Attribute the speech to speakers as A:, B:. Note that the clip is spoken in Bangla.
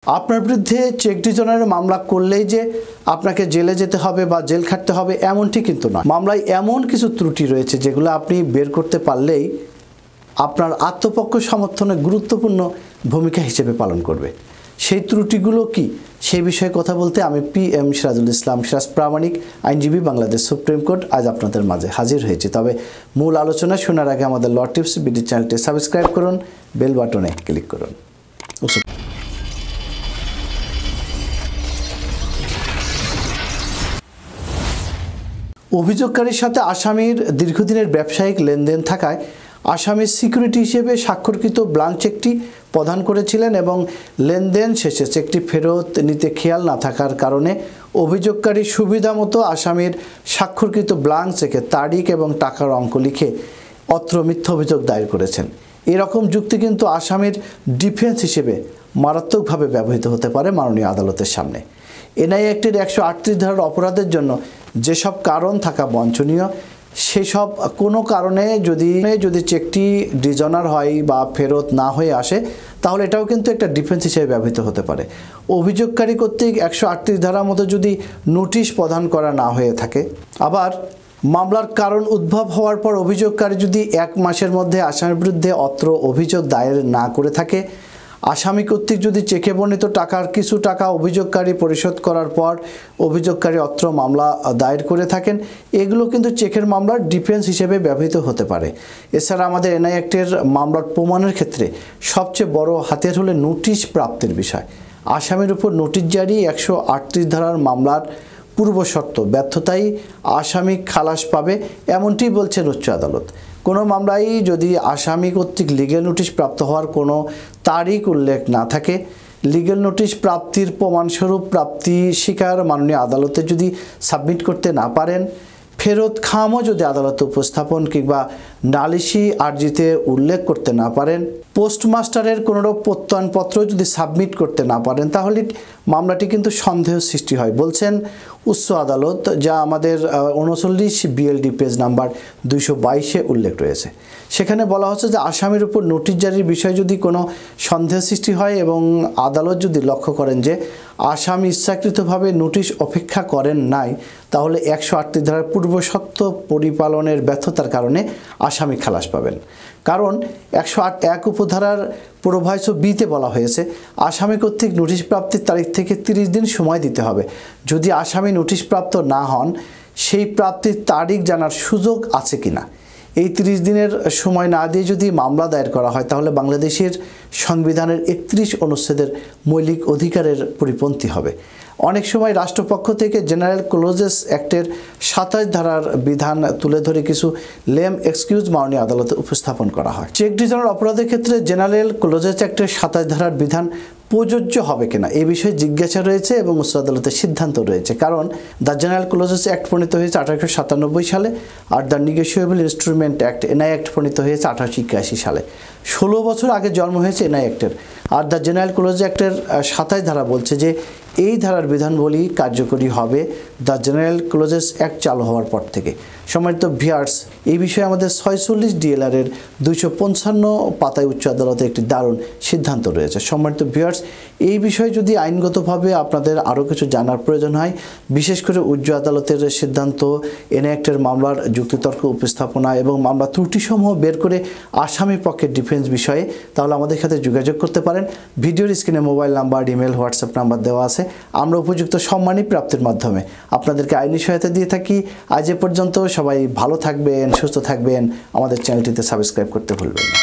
A: আপনার বিরুদ্ধে চেক ডিজনারের মামলা করলেই যে আপনাকে জেলে যেতে হবে বা জেল খাটতে হবে এমনটি কিন্তু না। মামলায় এমন কিছু ত্রুটি রয়েছে যেগুলো আপনি বের করতে পারলেই আপনার আত্মপক্ষ সমর্থনে গুরুত্বপূর্ণ ভূমিকা হিসেবে পালন করবে। সেই ত্রুটিগুলো কি সেই বিষয়ে কথা বলতে আমি PM সিরাজুল ইসলাম সিরাজ প্রামাণিক আইনজীবী, বাংলাদেশ সুপ্রিম কোর্ট আজ আপনাদের মাঝে হাজির হয়েছি। তবে মূল আলোচনা শোনার আগে আমাদের ল টিপস বিডি চ্যানেলটি সাবস্ক্রাইব করুন, বেল বাটনে ক্লিক করুন। অভিযোগকারীর সাথে আসামির দীর্ঘদিনের ব্যবসায়িক লেনদেন থাকায় আসামির সিকিউরিটি হিসেবে স্বাক্ষরকৃত ব্লাঙ্ক চেকটি প্রদান করেছিলেন এবং লেনদেন শেষে চেকটি ফেরত নিতে খেয়াল না থাকার কারণে অভিযোগকারী সুবিধামতো আসামির স্বাক্ষরকৃত ব্লাঙ্ক চেকে তারিখ এবং টাকার অঙ্ক লিখে অত্র মিথ্যা অভিযোগ দায়ের করেছেন। এরকম যুক্তি কিন্তু আসামির ডিফেন্স হিসেবে মারাত্মকভাবে ব্যবহৃত হতে পারে মাননীয় আদালতের সামনে। এনআই অ্যাক্টের 138 ধারার অপরাধের জন্য যেসব কারণ থাকা বাঞ্ছনীয় সেসব কোনো কারণে যদি চেকটি ডিজনার হয় বা ফেরত না হয়ে আসে তাহলে এটাও কিন্তু একটা ডিফেন্স হিসেবে ব্যবহৃত হতে পারে। অভিযোগকারী কর্তৃক 138 ধারার মতো যদি নোটিশ প্রদান করা না হয়ে থাকে, আবার মামলার কারণ উদ্ভব হওয়ার পর অভিযোগকারী যদি 1 মাসের মধ্যে আসামির বিরুদ্ধে অত্র অভিযোগ দায়ের না করে থাকে, আসামি কর্তৃক যদি চেকে বর্ণিত টাকার কিছু টাকা অভিযোগকারী পরিশোধ করার পর অভিযোগকারী অত্র মামলা দায়ের করে থাকেন, এগুলো কিন্তু চেকের মামলার ডিফেন্স হিসেবে ব্যবহৃত হতে পারে। এছাড়া আমাদের এনআই অ্যাক্টের মামলার প্রমাণের ক্ষেত্রে সবচেয়ে বড় হাতিয়ার হলো নোটিশ প্রাপ্তির বিষয়। আসামির উপর নোটিশ জারি 138 ধারার মামলার পূর্ব শর্ত ব্যর্থতায় আসামি খালাস পাবে, এমনটি বলছেন উচ্চ আদালত। কোনো মামলায় যদি আসামি কর্তৃক লিগ্যাল নোটিশ প্রাপ্ত হওয়ার কোনো তারিখ উল্লেখ না থাকে, লিগ্যাল নোটিশ প্রাপ্তির প্রমাণস্বরূপ প্রাপ্তি স্বীকার মাননীয় আদালতে যদি সাবমিট করতে না পারেন, ফেরত খামও যদি আদালতে উপস্থাপন কিংবা নালিশি আর্জিতে উল্লেখ করতে না পারেন, পোস্টমাস্টারের কোনো প্রত্যয়নপত্র যদি সাবমিট করতে না পারেন, তাহলে মামলাটি কিন্তু সন্দেহ সৃষ্টি হয় বলছেন উচ্চ আদালত, যা আমাদের 39 BLD পেজ নাম্বার 222-এ উল্লেখ রয়েছে। সেখানে বলা হচ্ছে যে আসামির উপর নোটিশ জারির বিষয়ে যদি কোনো সন্দেহ সৃষ্টি হয় এবং আদালত যদি লক্ষ্য করেন যে আসামি ইচ্ছাকৃতভাবে নোটিশ অপেক্ষা করেন নাই, তাহলে 138 ধারার পূর্বশর্ত পরিপালনের ব্যর্থতার কারণে আসামি খালাস পাবেন। কারণ 108(1) উপধারার প্রোভাইসো বিতে বলা হয়েছে আসামি কর্তৃক নোটিশ প্রাপ্তির তারিখ থেকে 30 দিন সময় দিতে হবে। যদি আসামি নোটিশ প্রাপ্ত না হন, সেই প্রাপ্তির তারিখ জানার সুযোগ আছে কিনা। এই 30 দিনের সময় না দিয়ে যদি মামলা দায়ের করা হয়, তাহলে বাংলাদেশের সংবিধানের 31 অনুচ্ছেদের মৌলিক অধিকারের পরিপন্থী হবে। অনেক সময় রাষ্ট্রপক্ষ থেকে জেনারেল ক্লোজেস অ্যাক্টের 27 ধারার বিধান তুলে ধরে কিছু লেম এক্সকিউজ মাননীয় আদালতে উপস্থাপন করা হয়। চেক ডিজনার অপরাধের ক্ষেত্রে জেনারেল ক্লোজেস অ্যাক্টের 27 ধারার বিধান প্রযোজ্য হবে কিনা এ বিষয়ে জিজ্ঞাসা রয়েছে এবং উচ্চ আদালতের সিদ্ধান্ত রয়েছে। কারণ দ্য জেনারেল ক্লোজেস অ্যাক্ট প্রণীত হয়েছে 1897 সালে, আর the negotiable instrument act NI act প্রণীত হয়েছে 1881 সালে। 16 বছর আগে জন্ম হয়েছে এনআই অ্যাক্টের। আর দ্য জেনারেল ক্লোজেস অ্যাক্টের 27 ধারা বলছে যে এই ধারার বিধানবলী কার্যকরী হবে দ্য জেনারেল ক্লোজেস অ্যাক্ট চালু হওয়ার পর থেকে। সম্মানিত ভিউয়ার্স, এই বিষয়ে আমাদের 46 DLR এর 255 পাতায় উচ্চ আদালতে একটি দারুণ সিদ্ধান্ত রয়েছে। সম্মানিত ভিউয়ার্স, এই বিষয়ে যদি আইনগতভাবে আপনাদের আরও কিছু জানার প্রয়োজন হয়, বিশেষ করে উচ্চ আদালতের সিদ্ধান্ত, এনআই অ্যাক্টের মামলার যুক্তিতর্ক উপস্থাপনা এবং মামলা ত্রুটিসমূহ বের করে আসামি পক্ষের ডিফেন্স বিষয়ে, তাহলে আমাদের সাথে যোগাযোগ করতে পারেন। ভিডিওর স্ক্রিনে mobile number, email, WhatsApp number দেওয়া আছে। আমরা উপযুক্ত সম্মানী প্রাপ্তির মাধ্যমে আপনাদেরকে আইনি সহায়তা দিয়ে থাকি। আজ এ পর্যন্ত, সবাই ভালো থাকবেন, সুস্থ থাকবেন। আমাদের চ্যানেলটিতে সাবস্ক্রাইব করতে ভুলবেন না।